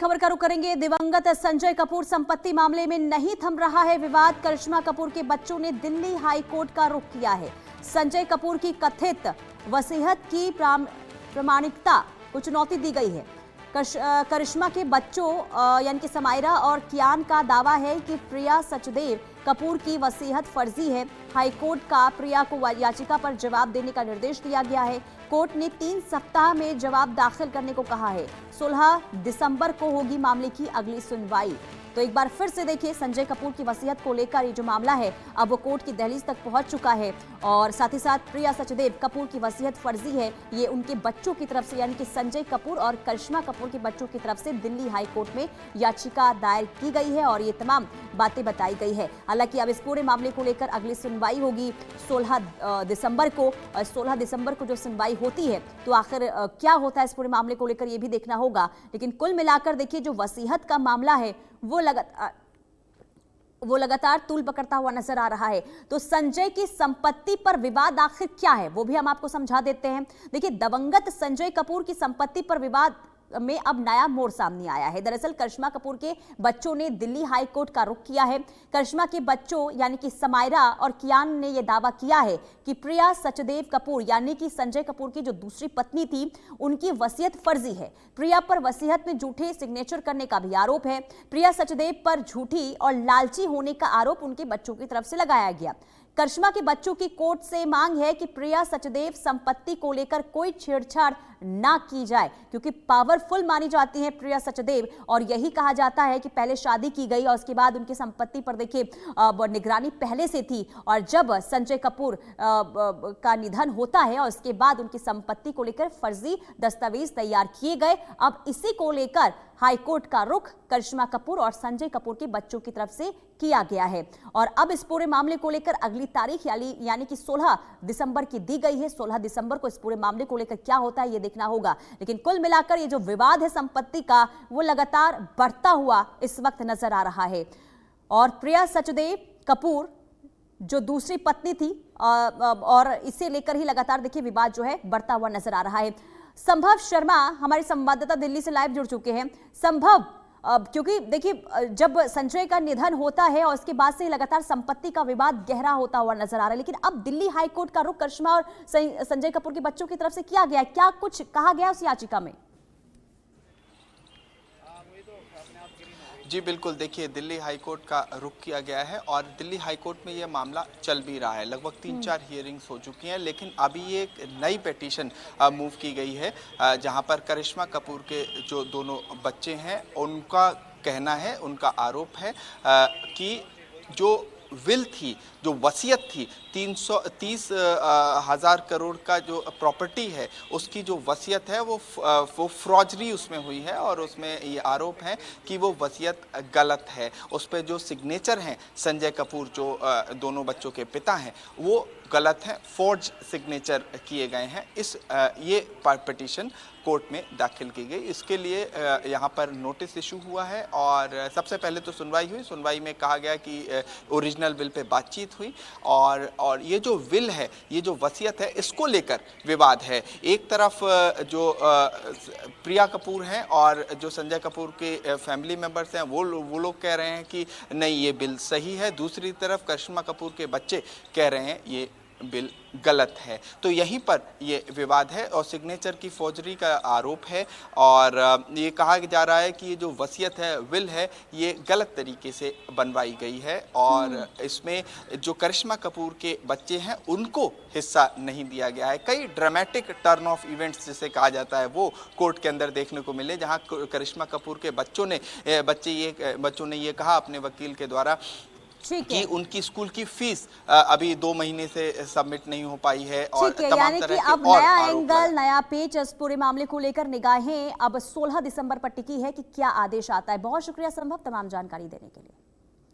खबर का रुख करेंगे। दिवंगत संजय कपूर संपत्ति मामले में नहीं थम रहा है विवाद। करिश्मा कपूर के बच्चों ने दिल्ली हाई कोर्ट का रुख किया है। संजय कपूर की कथित वसीयत की प्रामाणिकता को चुनौती दी गई है। करिश्मा के बच्चों यानी कि समायरा और कियान का दावा है कि प्रिया सचदेव कपूर की वसीयत फर्जी है। हाईकोर्ट का प्रिया को याचिका पर जवाब देने का निर्देश दिया गया है। कोर्ट ने 3 सप्ताह में जवाब दाखिल करने को कहा है। 16 दिसंबर को होगी मामले की अगली सुनवाई। तो एक बार फिर से देखिए, संजय कपूर की वसीयत को लेकर ये जो मामला है अब वो कोर्ट की दहलीज तक पहुंच चुका है और साथ ही साथ प्रिया सचदेव कपूर की वसीयत फर्जी है, ये उनके बच्चों की तरफ से यानी कि संजय कपूर और करिश्मा कपूर के बच्चों की तरफ से दिल्ली हाई कोर्ट में याचिका दायर की गई है और ये तमाम बातें बताई गई है। हालांकि अब इस पूरे मामले को लेकर अगली सुनवाई होगी 16 दिसंबर को। और 16 दिसंबर को जो सुनवाई होती है तो आखिर क्या होता है इस पूरे मामले को लेकर ये भी देखना होगा। लेकिन कुल मिलाकर देखिए, जो वसीयत का मामला है वो लगातार तूल पकड़ता हुआ नजर आ रहा है। तो संजय की संपत्ति पर विवाद आखिर क्या है वो भी हम आपको समझा देते हैं। देखिए, दिवंगत संजय कपूर की संपत्ति पर विवाद में अब नया मोड़ सामने आया है। दरअसल करिश्मा कपूर के बच्चों ने दिल्ली हाई कोर्ट का रुख किया है। करिश्मा के बच्चों यानी कि समायरा और कियान ने यह दावा किया है कि प्रिया सचदेव कपूर यानी कि संजय कपूर की जो दूसरी पत्नी थी उनकी वसीयत फर्जी है। प्रिया पर वसीयत में झूठे सिग्नेचर करने का भी आरोप है। प्रिया सचदेव पर झूठी और लालची होने का आरोप उनके बच्चों की तरफ से लगाया गया। करिश्मा के बच्चों की कोर्ट से मांग है कि प्रिया सचदेव संपत्ति को लेकर कोई छेड़छाड़ ना की जाए, क्योंकि पावरफुल मानी जाती है प्रिया सचदेव और यही कहा जाता है कि पहले शादी की गई और उसके बाद उनकी संपत्ति पर देखिए निगरानी पहले से थी और जब संजय कपूर का निधन होता है और उसके बाद उनकी संपत्ति को लेकर फर्जी दस्तावेज तैयार किए गए। अब इसी को लेकर हाईकोर्ट का रुख करिश्मा कपूर और संजय कपूर के बच्चों की तरफ से किया गया है और अब इस पूरे मामले को लेकर अगली तारीख यानी कि 16 दिसंबर की दी गई है। 16 दिसंबर को इस पूरे मामले को लेकर क्या होता है ये देखना होगा। लेकिन कुल मिलाकर ये जो विवाद है संपत्ति का वो लगातार बढ़ता हुआ इस वक्त नजर आ रहा है और प्रिया सचदेव कपूर जो दूसरी पत्नी थी और इसे लेकर ही लगातार देखिए विवाद जो है बढ़ता हुआ नजर आ रहा है। संभव शर्मा हमारे संवाददाता दिल्ली से लाइव जुड़ चुके हैं। संभव, क्योंकि देखिए जब संजय का निधन होता है और उसके बाद से लगातार संपत्ति का विवाद गहरा होता हुआ नजर आ रहा है, लेकिन अब दिल्ली हाईकोर्ट का रुख करिश्मा और संजय कपूर के बच्चों की तरफ से किया गया, क्या कुछ कहा गया उस याचिका में? जी बिल्कुल, देखिए दिल्ली हाईकोर्ट का रुख किया गया है और दिल्ली हाईकोर्ट में ये मामला चल भी रहा है। लगभग 3-4 हियरिंग्स हो चुकी हैं, लेकिन अभी ये एक नई पिटीशन मूव की गई है जहां पर करिश्मा कपूर के जो दोनों बच्चे हैं उनका कहना है, उनका आरोप है कि जो विल थी, जो वसीयत थी 330,000 करोड़ का जो प्रॉपर्टी है उसकी जो वसीयत है वो फ्रॉजरी उसमें हुई है और उसमें ये आरोप है कि वो वसीयत गलत है। उस पर जो सिग्नेचर हैं संजय कपूर जो दोनों बच्चों के पिता हैं वो गलत हैं, फोर्ज सिग्नेचर किए गए हैं। ये पिटीशन कोर्ट में दाखिल की गई। इसके लिए यहाँ पर नोटिस इशू हुआ है और सबसे पहले तो सुनवाई हुई। सुनवाई में कहा गया कि ओरिजिनल विल पे बातचीत हुई और ये जो विल है, ये जो वसीयत है, इसको लेकर विवाद है। एक तरफ जो प्रिया कपूर हैं और जो संजय कपूर के फैमिली मेंबर्स हैं वो लोग कह रहे हैं कि नहीं ये बिल सही है। दूसरी तरफ करिश्मा कपूर के बच्चे कह रहे हैं ये बिल गलत है। तो यहीं पर ये विवाद है और सिग्नेचर की फौजरी का आरोप है और ये कहा जा रहा है कि ये जो वसीयत है, विल है, ये गलत तरीके से बनवाई गई है और इसमें जो करिश्मा कपूर के बच्चे हैं उनको हिस्सा नहीं दिया गया है। कई ड्रामेटिक टर्न ऑफ इवेंट्स जिसे कहा जाता है वो कोर्ट के अंदर देखने को मिले, जहाँ करिश्मा कपूर के बच्चों ने ये कहा अपने वकील के द्वारा कि उनकी स्कूल की फीस अभी 2 महीने से सबमिट नहीं हो पाई है और तमाम तरह के अब नया एंगल, नया पेच इस पूरे मामले को लेकर निगाहें अब 16 दिसंबर पर टिकी है कि क्या आदेश आता है। बहुत शुक्रिया संभव तमाम जानकारी देने के लिए।